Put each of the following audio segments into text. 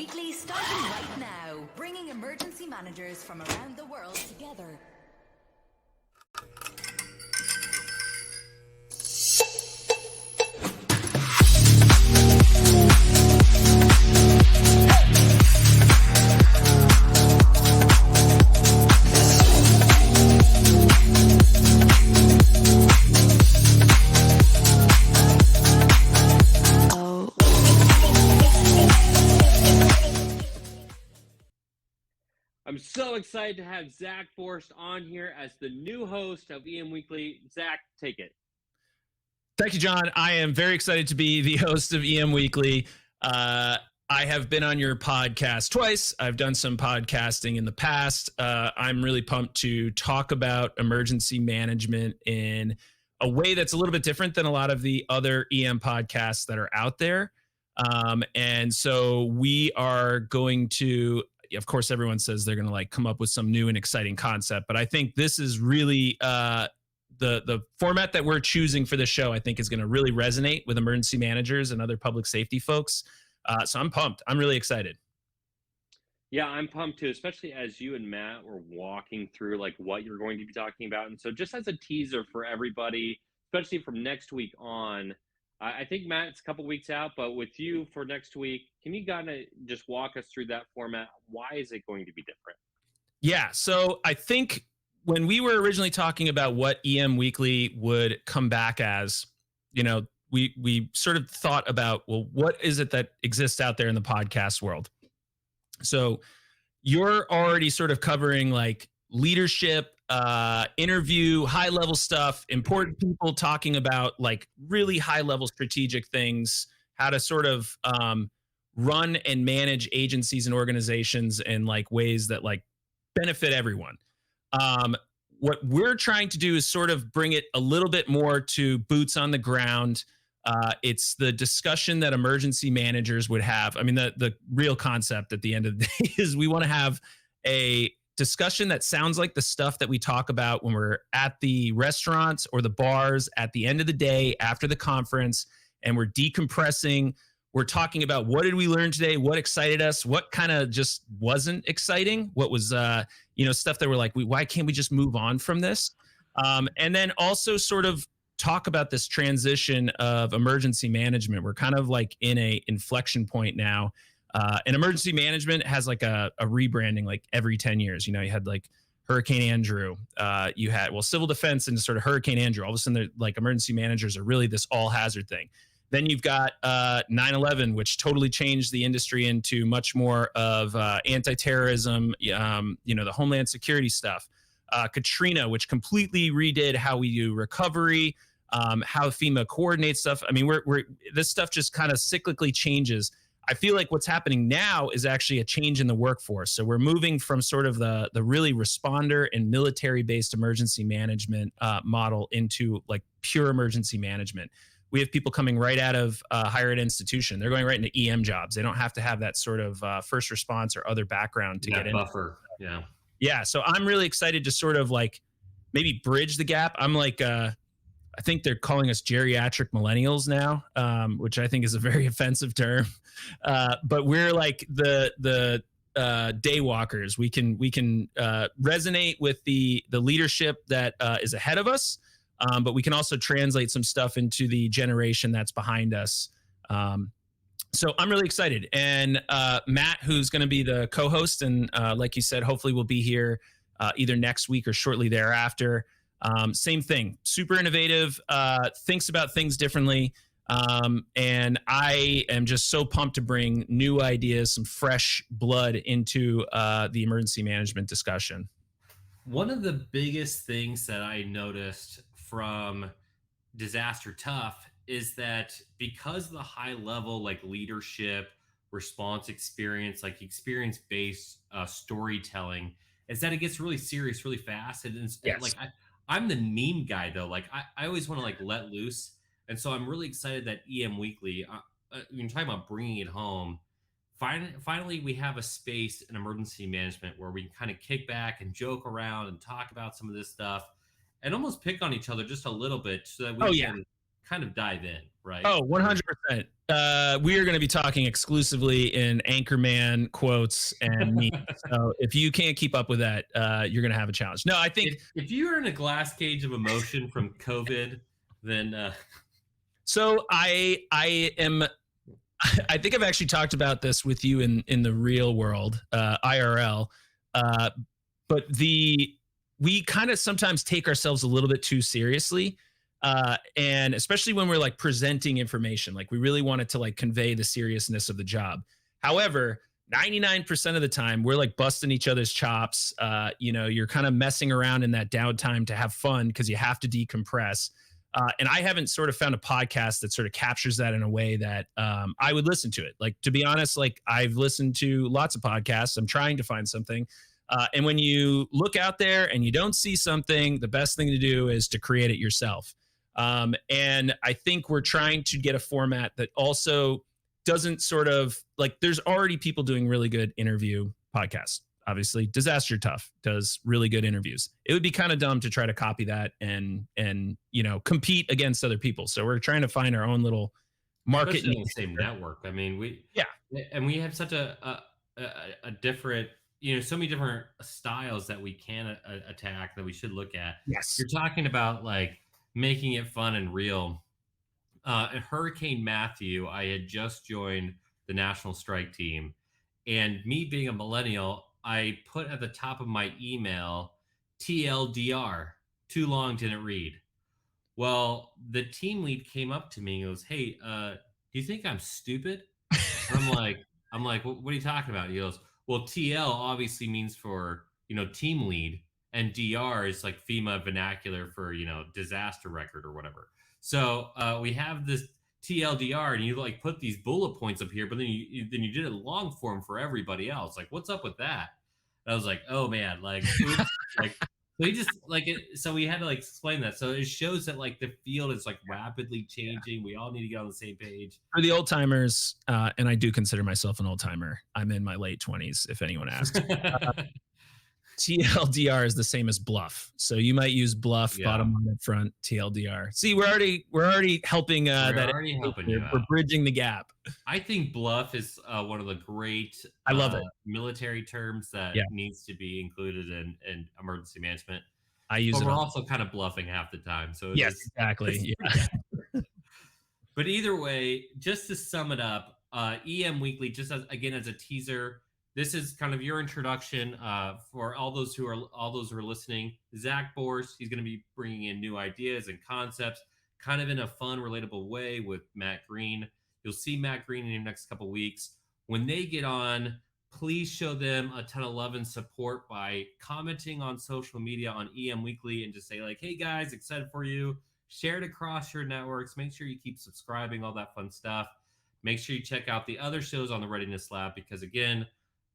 Weekly starting right now, bringing emergency managers from around the world together. I'm so excited to have Zack Forrest on here as the new host of EM Weekly. Zack, take it. Thank you, John. I am very excited to be the host of EM Weekly. I have been on your podcast twice. I've done some podcasting in the past. I'm really pumped to talk about emergency management in a way that's a little bit different than a lot of the other EM podcasts that are out there. And so we are going to, of course, everyone says they're going to come up with some new and exciting concept, but I think this is really the format that we're choosing for this show. I think is going to really resonate with emergency managers and other public safety folks. So I'm pumped. I'm really excited. Yeah, I'm pumped too, especially as you and Matt were walking through what you're going to be talking about. And so just as a teaser for everybody, especially from next week on, I think Matt's a couple weeks out, but with you for next week, can you kind of just walk us through that format? Why is it going to be different? Yeah, so I think when we were originally talking about what EM Weekly would come back as, we sort of thought about, well, what is it that exists out there in the podcast world? So you're already sort of covering leadership, interview, high level stuff, important people talking about really high level strategic things, how to sort of run and manage agencies and organizations in ways that benefit everyone. What we're trying to do is sort of bring it a little bit more to boots on the ground. It's the discussion that emergency managers would have. I mean, the real concept at the end of the day is we want to have a discussion that sounds like the stuff that we talk about when we're at the restaurants or the bars at the end of the day after the conference, and we're decompressing. We're talking about what did we learn today, what excited us, what kind of just wasn't exciting, what was stuff that we're like, why can't we just move on from this? And then also sort of talk about this transition of emergency management. We're kind of in a inflection point now. And emergency management has a rebranding every 10 years. You had Hurricane Andrew. You had, civil defense and sort of Hurricane Andrew. All of a sudden, emergency managers are really this all hazard thing. Then you've got 9/11, which totally changed the industry into much more of anti-terrorism, the Homeland Security stuff. Katrina, which completely redid how we do recovery, how FEMA coordinates stuff. I mean, this stuff just kind of cyclically changes. I feel like what's happening now is actually a change in the workforce. So we're moving from sort of the really responder and military-based emergency management model into pure emergency management. We have people coming right out of higher ed institution. They're going right into EM jobs. They don't have to have that sort of first response or other background to get in. Buffer. Yeah. Yeah. So I'm really excited to sort of maybe bridge the gap. I'm I think they're calling us geriatric millennials now, which I think is a very offensive term. But we're the day walkers. We can resonate with the leadership that is ahead of us. But we can also translate some stuff into the generation that's behind us. So I'm really excited. And Matt, who's going to be the co-host, and like you said, hopefully will be here either next week or shortly thereafter. Same thing, super innovative, thinks about things differently. And I am just so pumped to bring new ideas, some fresh blood into the emergency management discussion. One of the biggest things that I noticed from Disaster Tough is that because of the high level leadership, response experience, experience-based storytelling, is that it gets really serious really fast. And Yes. I'm the meme guy though. I always want to let loose. And so I'm really excited that EM Weekly, you're talking about bringing it home. Finally, we have a space in emergency management where we can kind of kick back and joke around and talk about some of this stuff and almost pick on each other just a little bit so that we can kind of dive in, right? Oh, 100%. We are going to be talking exclusively in Anchorman quotes and memes. So if you can't keep up with that, you're going to have a challenge. No, I think If you're in a glass cage of emotion from COVID, then so. I am. I think I've actually talked about this with you in the real world, IRL. But we kind of sometimes take ourselves a little bit too seriously. And especially when we're like presenting information, like we really wanted to like convey the seriousness of the job. However, 99% of the time we're like busting each other's chops. You're kind of messing around in that downtime to have fun because you have to decompress. And I haven't sort of found a podcast that sort of captures that in a way that I would listen to it. Like, to be honest, like I've listened to lots of podcasts. I'm trying to find something. And when you look out there and you don't see something, the best thing to do is to create it yourself. And I think we're trying to get a format that also doesn't sort of like, there's already people doing really good interview podcasts. Obviously, Disaster Tough does really good interviews. It would be kind of dumb to try to copy that and compete against other people. So we're trying to find our own little market. Especially in the same network. I mean, we have such a different, so many different styles that we can attack that we should look at. Yes. You're talking about like making it fun and real. At Hurricane Matthew, I had just joined the national strike team, and me being a millennial, I put at the top of my email TLDR, too long, didn't read. Well, the team lead came up to me and goes, "Hey, do you think I'm stupid?" And I'm like, what are you talking about? He goes, "Well, TL obviously means for, team lead, and DR is like FEMA vernacular for, disaster record or whatever. So we have this TLDR, and you like put these bullet points up here, but then you did it long form for everybody else. Like, what's up with that?" And I was like, "Oh man, like, oops." Like, so he just like it. So we had to like explain that. So it shows that like the field is like rapidly changing. We all need to get on the same page. For the old timers, and I do consider myself an old timer. I'm in my late 20s, if anyone asks. TLDR is the same as bluff, so you might use bluff, bottom line up front, TLDR. See, we're already helping. We're bridging the gap. I think bluff is one of the great I love it. military terms that needs to be included in emergency management. I use it. We're also kind of bluffing half the time. So yes, exactly. Yeah. But either way, just to sum it up, EM Weekly, just as a teaser. This is kind of your introduction for all those who are listening. Zack Borst, he's going to be bringing in new ideas and concepts, kind of in a fun, relatable way with Matt Green. You'll see Matt Green in the next couple of weeks. When they get on, please show them a ton of love and support by commenting on social media on EM Weekly and just say like, "Hey guys, excited for you." Share it across your networks. Make sure you keep subscribing, all that fun stuff. Make sure you check out the other shows on the Readiness Lab because, again,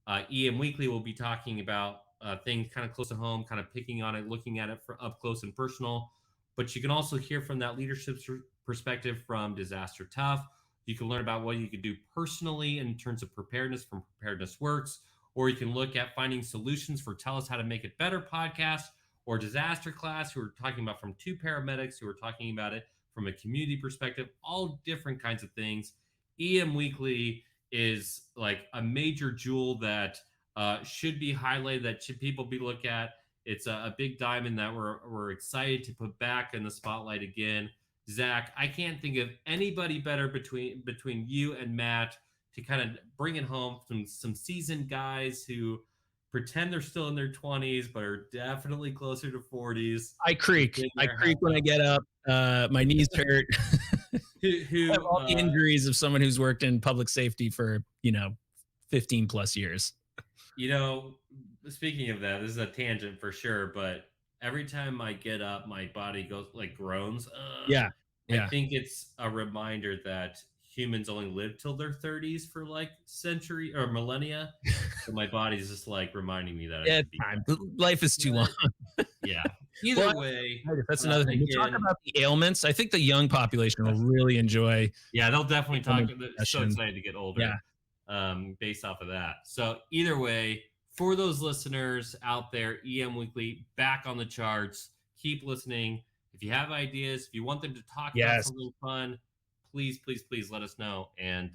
EM Weekly will be talking about things kind of close to home, kind of picking on it, looking at it for up close and personal. But you can also hear from that leadership perspective from Disaster Tough. You can learn about what you can do personally in terms of preparedness from Preparedness Works, or you can look at finding solutions for Tell Us How to Make It Better podcast or Disaster Class, who are talking about from two paramedics who are talking about it from a community perspective, all different kinds of things. EM Weekly is like a major jewel that should be highlighted, that should people be look at. It's a big diamond that we're excited to put back in the spotlight again. Zack, I can't think of anybody better between you and Matt to kind of bring it home from some seasoned guys who pretend they're still in their 20s but are definitely closer to 40s. I creak when I get up. My knees hurt. who have all the injuries of someone who's worked in public safety for 15 plus years. Speaking of that, this is a tangent for sure, but every time I get up, my body goes like groans. I think it's a reminder that humans only live till their 30s for like century or millennia. So my body's just like reminding me that life is too long. Yeah. Either way, that's another thing. We talk about the ailments. I think the young population will really enjoy. Yeah, they'll definitely talk. So excited to get older. Based off of that. So either way, for those listeners out there, EM Weekly back on the charts. Keep listening. If you have ideas, if you want them to talk about Yes. something fun, please, please, please let us know. And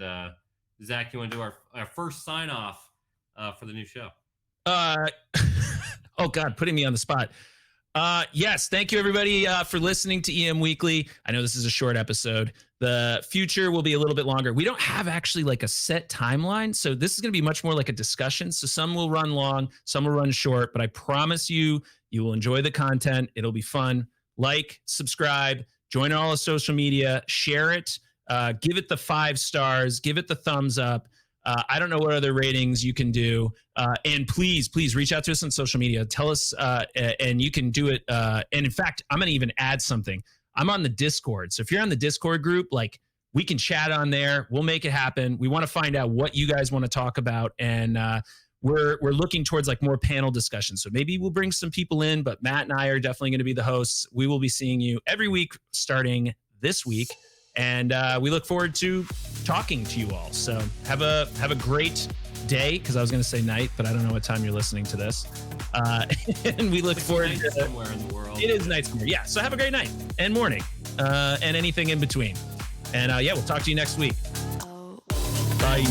Zach, you want to do our first sign off for the new show? Oh God, putting me on the spot. Yes, thank you everybody for listening to EM Weekly. I know this is a short episode. The future will be a little bit longer. We don't have actually like a set timeline, so this is going to be much more like a discussion. So some will run long, some will run short, but I promise you, you will enjoy the content. It'll be fun. Like, subscribe, join all the social media, share it, give it the 5 stars, give it the thumbs up. I don't know what other ratings you can do. And please, please reach out to us on social media. Tell us, and you can do it. And in fact, I'm going to even add something. I'm on the Discord. So if you're on the Discord group, like we can chat on there. We'll make it happen. We want to find out what you guys want to talk about. And we're looking towards like more panel discussions. So maybe we'll bring some people in, but Matt and I are definitely going to be the hosts. We will be seeing you every week starting this week. And we look forward to talking to you all. So have a great day, because I was going to say night, but I don't know what time you're listening to this. And we look forward to somewhere in the world. It is night somewhere. Yeah. So have a great night and morning and anything in between. And yeah, we'll talk to you next week. Bye.